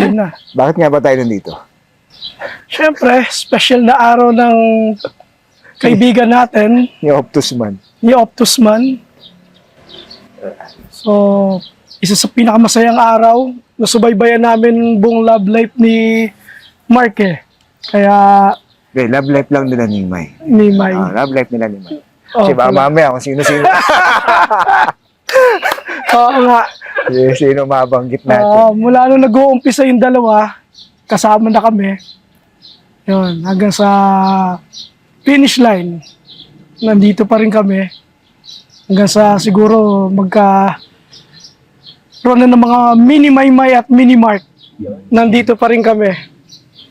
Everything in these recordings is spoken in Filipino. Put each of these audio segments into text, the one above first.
Yun na. Bakit nga ba tayo nandito? Siyempre, special na araw ng kaibigan natin, Ni Optus man. ni Optus Man. So, isa sa pinakamasayang araw na subaybayan namin buong love life ni Mark eh. Kaya, Okay, love life lang nila ni May. ni May. Love life nila ni May. Oh, Kasi baka pala. mamaya kung sino-sino. Oo nga. Sino mabanggit natin. Mula nung nag-uumpisa yung dalawa, kasama na kami. Yun, hanggang sa finish line. Nandito pa rin kami. Hanggang sa siguro roon na ng mga mini Maymay at mini Mark. Nandito pa rin kami.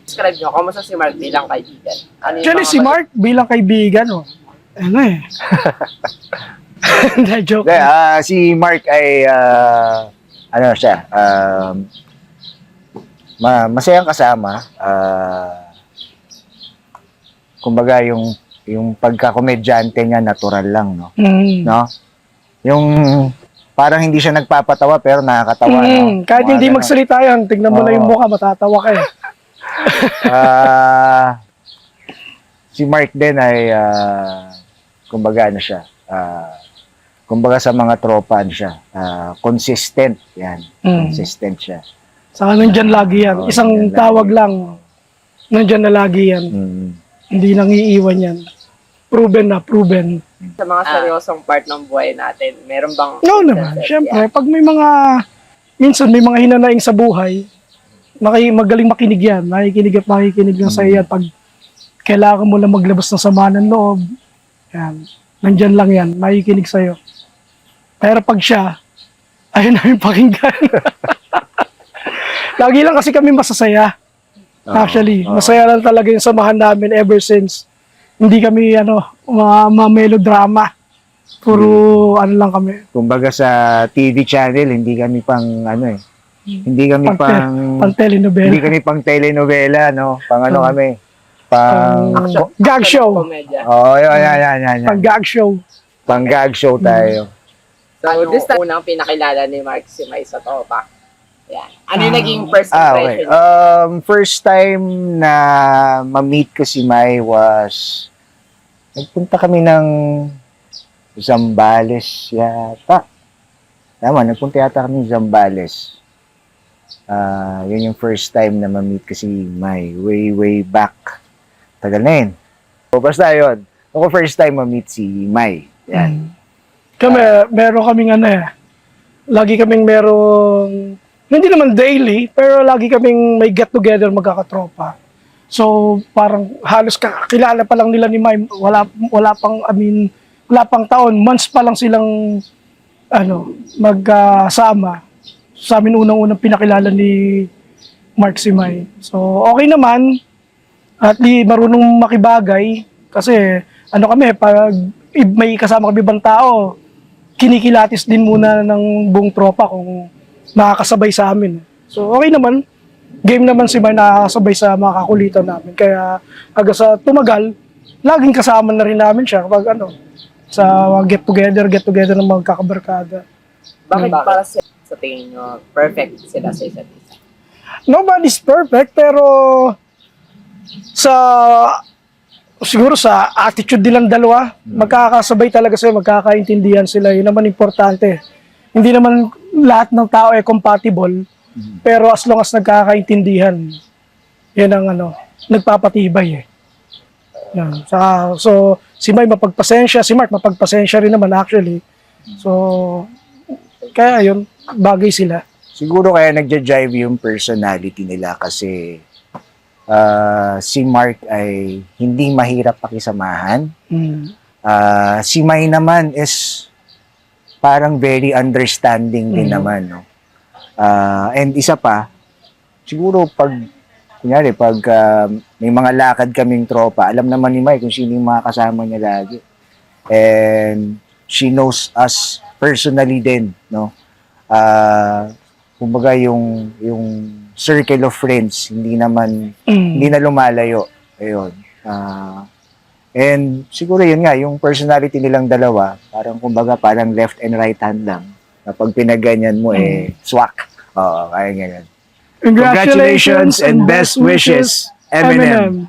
Describe nyo, kamusta si Mark bilang kaibigan? Ano yung Actually, mga si Mark bilang kaibigan, ano eh. Hindi, joke. Hindi, si Mark ay, ano siya, masayang kasama. Kumbaga, yung pagkakomedyante niya, natural lang, no? No? Yung parang hindi siya nagpapatawa pero nakakatawa, no? Kahit Mga hindi ganun. magsalita yan, tignan mo lang yung Oo. mukha, matatawa ka eh. Si Mark din ay, kumbaga ano siya, kumbaga sa mga tropa ano siya, consistent, yan. Consistent siya. Saka nandyan lagi yan. Oo, Isang nandyan tawag lagi. lang, nandyan na lagi yan. Hindi nang iiwan yan. Proven na, proven. sa mga seryosong part ng buhay natin? Meron bang... No naman, syempre, pag may minsan may mga hinanaing sa buhay, magaling makinig yan. Makikinig at makikinig lang sa iyo. Pag kailangan mo lang maglabas ng sama ng loob, yan, nandyan lang yan, makikinig sa iyo. Pero pag siya, ayun na yung pakinggan. Lagi lang kasi kami masasaya. Actually, masaya lang talaga yung samahan namin ever since. Hindi kami, mga melodrama. Puro, lang kami. Kumbaga sa TV channel, hindi kami pang, hindi kami Pang telenovela. hindi kami pang telenovela, no? Pang kami? Pang, Gag show. Komedya. yan. Pang gag show. Pang gag show tayo. So, this time, unang pinakilala ni Mark si May sa Topa. Yan. Ano yung naging first Okay. impression? First time na ma-meet ko si Mai was, nagpunta kami ng Zambales yata. Tama, nagpunta yata kami ng Zambales. Yun yung first time na ma-meet ko si Mai. Way back. Tagal na yun. So, basta yun. Ako first time ma-meet si Mai. Yan. Kami, meron kaming lagi kaming merong, hindi naman daily, pero lagi kaming may get together magkakatropa. So, parang halos kakilala pa lang nila ni Mai, wala pang taon, months pa lang silang, magkasama. Sa amin unang-unang pinakilala ni Mark si Mai. So, okay naman, at marunong makibagay, kasi, kami, pag may kasama kami ibang tao, kinikilatis din muna ng buong tropa kung makakasabay sa amin. So, okay naman. Game naman si Mai nakakasabay sa mga kakulitan namin. Kaya, hanggang sa tumagal, laging kasama na rin namin siya kapag sa get-together ng mga kakabarkada. Bakit para sa tingin nyo, perfect sila sa isa't isa? Nobody's perfect, pero siguro sa attitude nilang dalawa, magkakasabay talaga sila, magkakaintindihan sila. Yun naman importante. Hindi naman lahat ng tao ay compatible, pero as long as nagkakaintindihan, yan ang nagpapatibay eh. Yan. So, si Mai mapagpasensya, si Mark mapagpasensya rin naman actually. So, kaya yun, bagay sila. Siguro kaya nagja-drive yung personality nila kasi si Mark ay hindi mahirap pakisamahan. Si Mai naman is parang very understanding din naman, no? And isa pa, siguro pag may mga lakad kaming tropa, alam naman ni Mai kung sino yung mga kasama niya lagi. And she knows us personally din, no? Kumbaga yung circle of friends, hindi na lumalayo. Ayun. And siguro yun nga, yung personality nilang dalawa, parang left and right hand lang. Na pag pinaganyan mo, swak. Oo, kaya ganyan. Congratulations and best wishes, Eminem.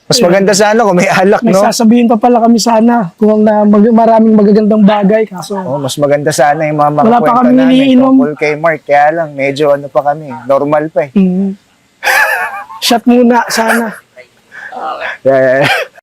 Mas maganda sana kung may alak, May no? sasabihin pa pala kami sana kung maraming magagandang bagay. Kaso, Oh, mas maganda sana yung mga Wala pa makakwento kaming namin iniinom. tungkol kay Mark. Kaya lang, medyo ano pa kami, normal pa eh. shot muna sana. Okay. Yeah.